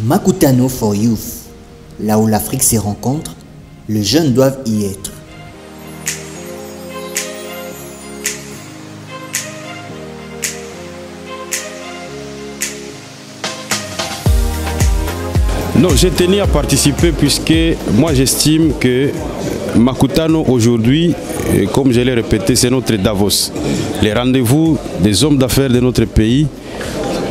Makutano for Youth, là où l'Afrique se rencontre, les jeunes doivent y être. Non, j'ai tenu à participer puisque moi j'estime que Makutano aujourd'hui, comme je l'ai répété, c'est notre Davos. Les rendez-vous des hommes d'affaires de notre pays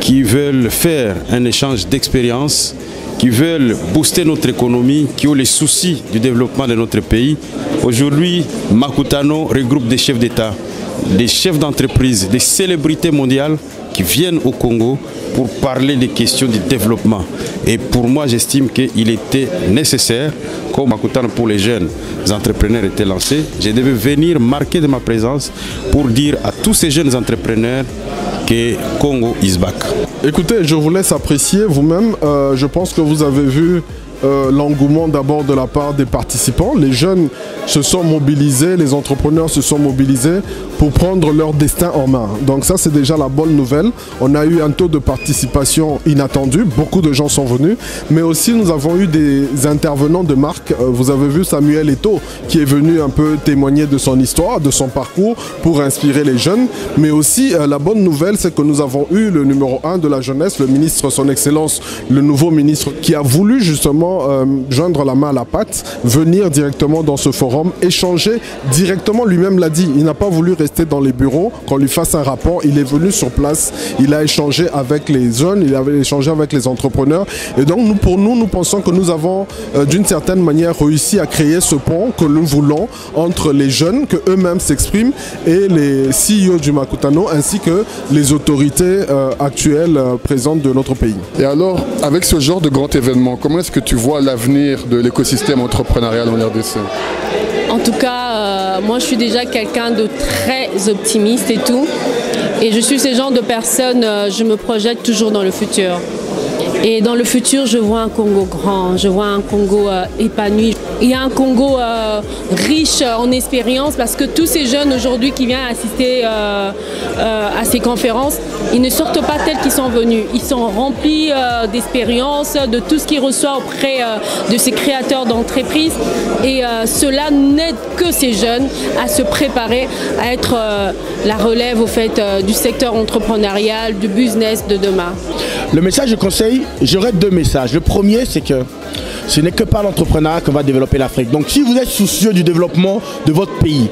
qui veulent faire un échange d'expériences, qui veulent booster notre économie, qui ont les soucis du développement de notre pays. Aujourd'hui, Makutano regroupe des chefs d'État, des chefs d'entreprise, des célébrités mondiales qui viennent au Congo pour parler des questions du développement. Et pour moi, j'estime qu'il était nécessaire, comme Makutano pour les jeunes entrepreneurs était lancé, je devais venir marquer de ma présence pour dire à tous ces jeunes entrepreneurs que Congo is back. Écoutez, je vous laisse apprécier vous-même. Je pense que vous avez vu l'engouement d'abord de la part des participants. Les jeunes se sont mobilisés, les entrepreneurs se sont mobilisés pour prendre leur destin en main. Donc ça, c'est déjà la bonne nouvelle. On a eu un taux de participation inattendu. Beaucoup de gens sont venus. Mais aussi, nous avons eu des intervenants de marque. Vous avez vu Samuel Eto'o qui est venu un peu témoigner de son histoire, de son parcours pour inspirer les jeunes. Mais aussi, la bonne nouvelle, c'est que nous avons eu le numéro 1 de la jeunesse, le ministre, son excellence, le nouveau ministre, qui a voulu justement joindre la main à la pâte, venir directement dans ce forum, échanger directement, lui-même l'a dit, il n'a pas voulu rester dans les bureaux, qu'on lui fasse un rapport, il est venu sur place, il a échangé avec les jeunes, il avait échangé avec les entrepreneurs, et donc nous pensons que nous avons d'une certaine manière réussi à créer ce pont que nous voulons entre les jeunes, que eux-mêmes s'expriment, et les CEO du Makutano, ainsi que les autorités actuelles présentes de notre pays. Et alors, avec ce genre de grand événement, comment est-ce que tu vois l'avenir de l'écosystème entrepreneurial en RDC? En tout cas, moi je suis déjà quelqu'un de très optimiste et tout. Et je suis ce genre de personne, je me projette toujours dans le futur. Et dans le futur, je vois un Congo grand, je vois un Congo épanoui. Il y a un Congo riche en expérience parce que tous ces jeunes aujourd'hui qui viennent assister à ces conférences, ils ne sortent pas tels qu'ils sont venus. Ils sont remplis d'expérience, de tout ce qu'ils reçoivent auprès de ces créateurs d'entreprises. Et cela n'aide que ces jeunes à se préparer, à être la relève au fait du secteur entrepreneurial, du business de demain. Le message de conseil, j'aurais deux messages. Le premier, c'est que ce n'est que par l'entrepreneuriat qu'on va développer l'Afrique. Donc si vous êtes soucieux du développement de votre pays,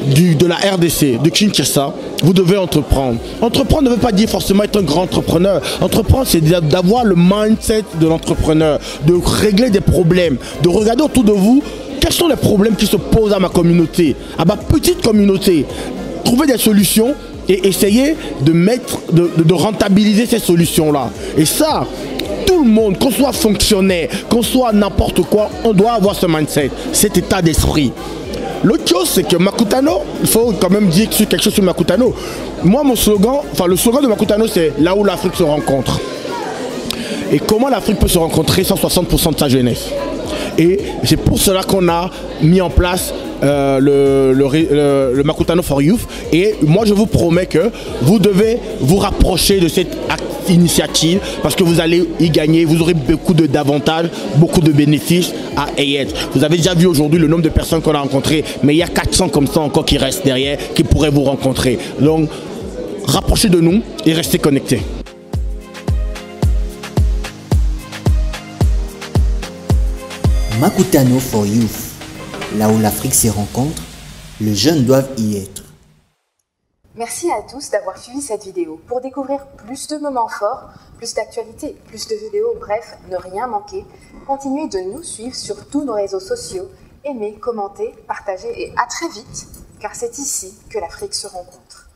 de la RDC, de Kinshasa, vous devez entreprendre. Entreprendre ne veut pas dire forcément être un grand entrepreneur. Entreprendre, c'est d'avoir le mindset de l'entrepreneur, de régler des problèmes, de regarder autour de vous quels sont les problèmes qui se posent à ma communauté, à ma petite communauté. Trouver des solutions et essayer de rentabiliser ces solutions-là. Et ça, tout le monde, qu'on soit fonctionnaire, qu'on soit n'importe quoi, on doit avoir ce mindset, cet état d'esprit. L'autre chose, c'est que Makutano, il faut quand même dire quelque chose sur Makutano. Moi, mon slogan, le slogan de Makutano, c'est là où l'Afrique se rencontre. Et comment l'Afrique peut se rencontrer sans 60% de sa jeunesse? Et c'est pour cela qu'on a mis en place le Makutano for Youth. Et moi, je vous promets que vous devez vous rapprocher de cette initiative parce que vous allez y gagner. Vous aurez beaucoup d'avantages, beaucoup de bénéfices à y être. Vous avez déjà vu aujourd'hui le nombre de personnes qu'on a rencontrées, mais il y a 400 comme ça encore qui restent derrière, qui pourraient vous rencontrer. Donc, rapprochez de nous et restez connectés. Makutano for Youth, là où l'Afrique se rencontre, les jeunes doivent y être. Merci à tous d'avoir suivi cette vidéo. Pour découvrir plus de moments forts, plus d'actualités, plus de vidéos, bref, ne rien manquer, continuez de nous suivre sur tous nos réseaux sociaux, aimez, commentez, partagez et à très vite, car c'est ici que l'Afrique se rencontre.